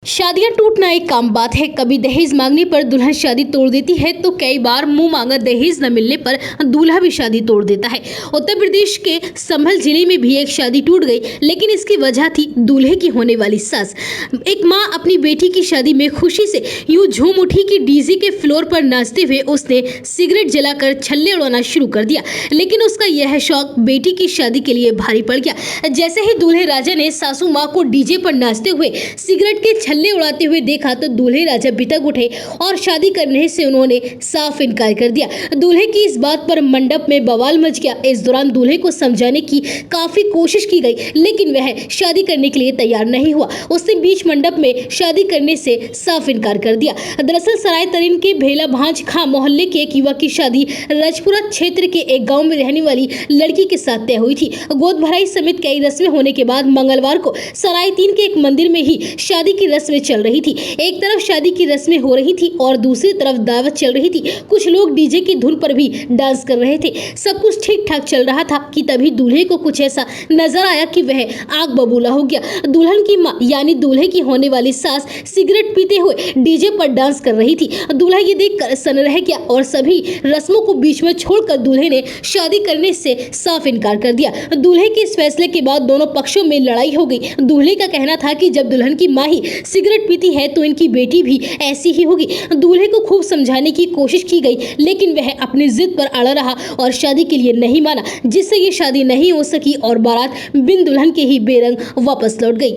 शादियां टूटना एक आम बात है। कभी दहेज मांगने पर दुल्हन शादी तोड़ देती है तो कई बार मुंह मांगा दहेज न मिलने पर दूल्हा भी शादी तोड़ देता है। उत्तर प्रदेश के संभल जिले में भी एक शादी टूट गई, लेकिन इसकी वजह थी दूल्हे की होने वाली सास। एक माँ अपनी बेटी की शादी में खुशी से यूं झूम उठी कि डीजे के फ्लोर पर नाचते हुए उसने सिगरेट जलाकर छल्ले उड़ाना शुरू कर दिया। लेकिन उसका यह शौक बेटी की शादी के लिए भारी पड़ गया। जैसे ही दूल्हे राजा ने सासू माँ को डीजे पर नाचते हुए सिगरेट के छल्ले उड़ाते हुए देखा तो दूल्हे राजा बितक उठे और शादी करने से उन्होंने साफ इनकार कर दिया। दूल्हे की इस बात पर मंडप में बवाल मच गया। इस दौरान दूल्हे को समझाने की काफी कोशिश की गई, लेकिन वह शादी करने के लिए तैयार नहीं हुआ। उसने बीच मंडप में शादी करने से साफ इनकार कर दिया। दरअसल सराय तरीन के भेला भांज खां मोहल्ले के एक युवक की शादी रजपुरा क्षेत्र के एक गाँव में रहने वाली लड़की के साथ तय हुई थी। गोद भराई समेत कई रस्में होने के बाद मंगलवार को सराय तीन के एक मंदिर में ही शादी की रस्में चल रही थी। एक तरफ शादी की रस्में हो रही थी और दूसरी तरफ दावत चल रही थी। कुछ लोग डीजे की धुन पर भी डांस कर रहे थे। सब कुछ ठीक ठाक चल रहा था कि तभी दूल्हे को कुछ ऐसा नजर आया कि वह आग बबूला हो गया। दुल्हन की मां यानी दूल्हे की होने वाली सास सिगरेट पीते हुए डीजे पर डांस कर रही थी। दूल्हा ये देखकर सन्न रह गया और सभी रस्मों को बीच में छोड़कर दूल्हे ने शादी करने से साफ इनकार कर दिया। दूल्हे के इस फैसले के बाद दोनों पक्षों में लड़ाई हो गई। दूल्हे का कहना था कि जब दुल्हन की मां ही सिगरेट पीती है तो इनकी बेटी भी ऐसी ही होगी। दूल्हे को खूब समझाने की कोशिश की गई, लेकिन वह अपनी जिद पर अड़ा रहा और शादी के लिए नहीं माना, जिससे ये शादी नहीं हो सकी और बारात बिन दुल्हन के ही बेरंग वापस लौट गई।